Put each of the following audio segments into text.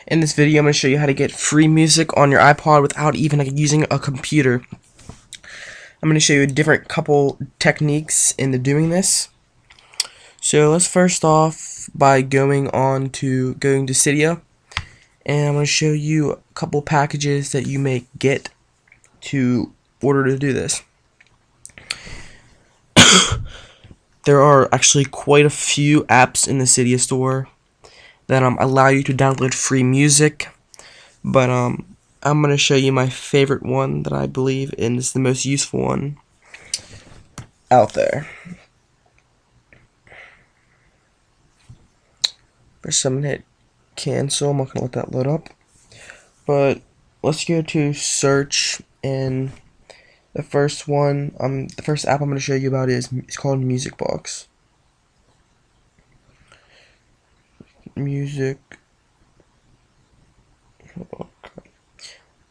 In this video, I'm going to show you how to get free music on your iPod without even using a computer. I'm going to show you a different couple techniques in doing this. So let's first off by going to Cydia, and I'm going to show you a couple packages that you may get to order to do this. There are actually quite a few apps in the Cydia store that allow you to download free music, but I'm going to show you my favorite one that I believe is the most useful one out there. First, I'm going to hit cancel. I'm not going to let that load up, but let's go to search, and the first one, the first app I'm going to show you about is called MusicBox.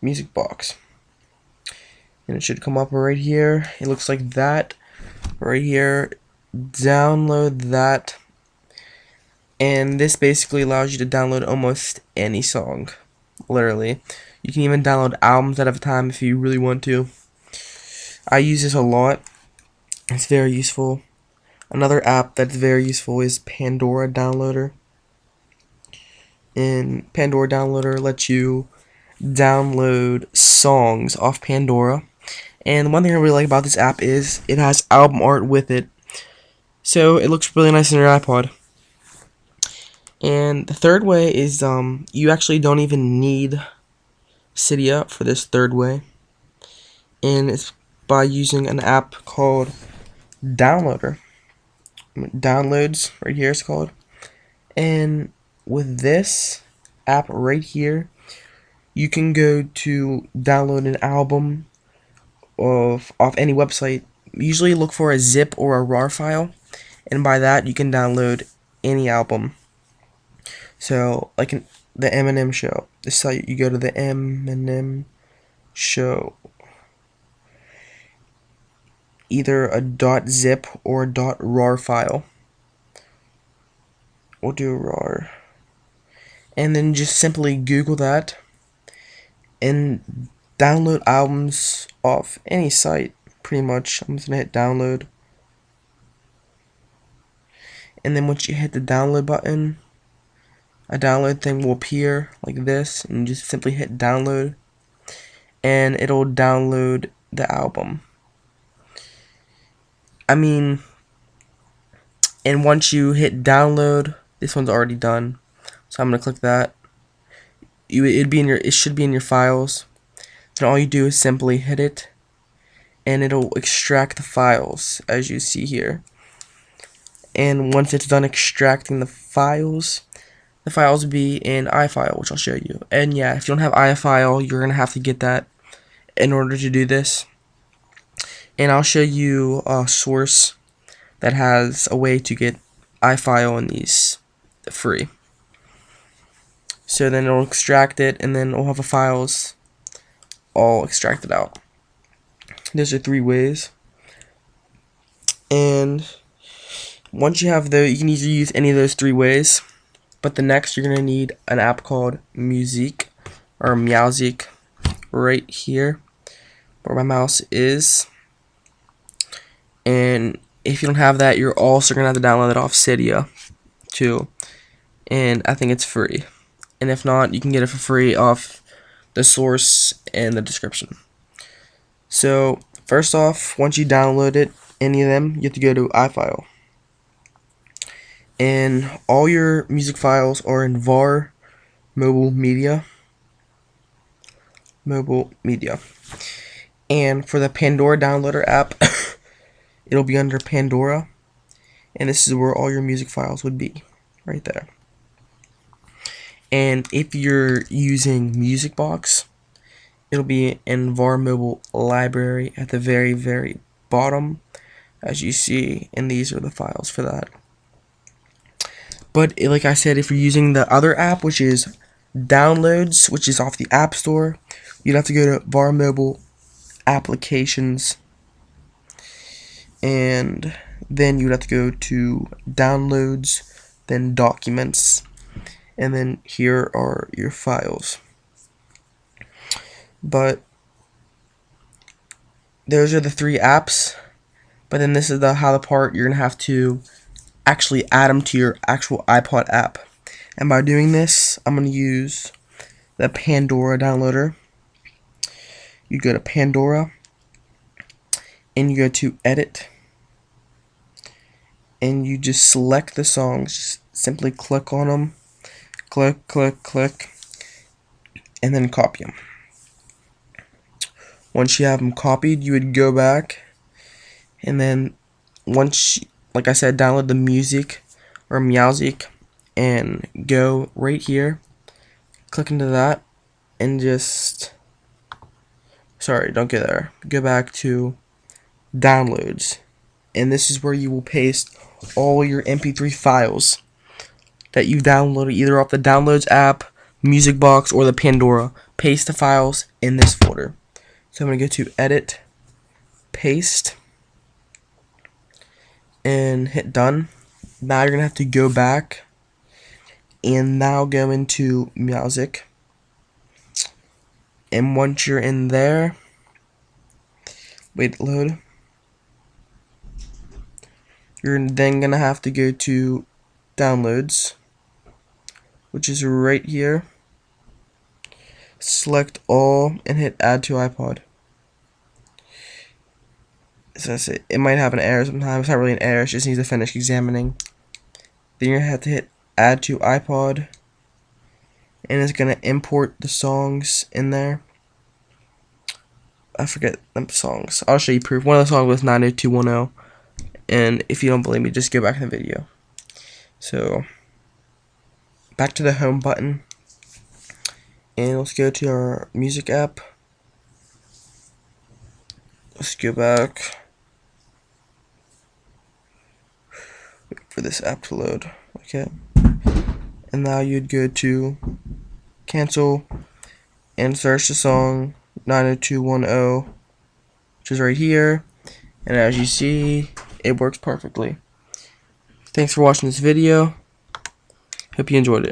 MusicBox, and it should come up right here. It looks like that right here. Download that, and this basically allows you to download almost any song. Literally, you can even download albums at a time if you really want to. I use this a lot. It's very useful. Another app that's very useful is Pandora Downloader. And Pandora Downloader lets you download songs off Pandora. And one thing I really like about this app is it has album art with it, so it looks really nice on your iPod. And the third way is you actually don't even need Cydia for this third way, and it's by using an app called Downloader. Downloads right here it's called. And with this app right here, you can go to download an album off any website. Usually look for a zip or a RAR file, and by that you can download any album. So like the Eminem Show, this site, you go to the Eminem Show, either a .zip or a .rar file. We'll do RAR, and then just simply Google that and download albums off any site, pretty much. I'm just gonna hit download, and then once you hit the download button, a download thing will appear like this, and just simply hit download, and it'll download the album. And once you hit download, this one's already done, so I'm gonna click that. It should be in your files. Then all you do is simply hit it, and it'll extract the files as you see here. And once it's done extracting the files will be in iFile, which I'll show you. And yeah, if you don't have iFile, you're gonna have to get that in order to do this. And I'll show you a source that has a way to get iFile in these free. So then it'll extract it, and then we'll have the files all extracted out. Those are 3 ways. And once you have those, you can either use any of those 3 ways. But the next, you're gonna need an app called Mewseek or Mewseek right here, where my mouse is. And if you don't have that, you're also gonna have to download it off Cydia too. And I think it's free. And if not, you can get it for free off the source in the description. So first off, once you download it, any of them, you have to go to iFile. And all your music files are in var mobile media. And for the Pandora Downloader app, it'll be under Pandora, and this is where all your music files would be, right there. And if you're using MusicBox, it'll be in var mobile library at the very, very bottom, as you see, and these are the files for that. But like I said, if you're using the other app, which is Downloads, which is off the App Store, you'd have to go to var mobile applications, and then you would have to go to Downloads, then Documents, and then here are your files. But those are the 3 apps. But then this is how the part you're gonna have to actually add them to your actual iPod app. And by doing this, I'm gonna use the Pandora downloader. You go to Pandora and you go to Edit, and you just select the songs. Just simply click on them, click, and then copy them. Once you have them copied, you would go back, and then once, like I said, download the Mewseek or Mewseek, and go right here, click into that, and just, sorry, don't go there. Go back to Downloads, and this is where you will paste all your MP3 files that you downloaded either off the Downloads app, MusicBox, or the Pandora. Paste the files in this folder. So I'm going to go to Edit, Paste, and hit Done. Now you're going to have to go back and now go into Music. And once you're in there, wait to load. You're then going to have to go to Downloads, which is right here. Select all and hit Add to iPod. So that's it. It might have an error sometimes. It's not really an error, it just needs to finish examining. Then you're going to have to hit Add to iPod, and it's going to import the songs in there. I forget the songs. I'll show you proof. One of the songs was 90210, and if you don't believe me, just go back in the video. So, back to the home button, and let's go to our music app. Let's go back. Wait for this app to load. Okay. And now you'd go to Cancel and search the song 90210, which is right here. And as you see, it works perfectly. Thanks for watching this video. Hope you enjoyed it.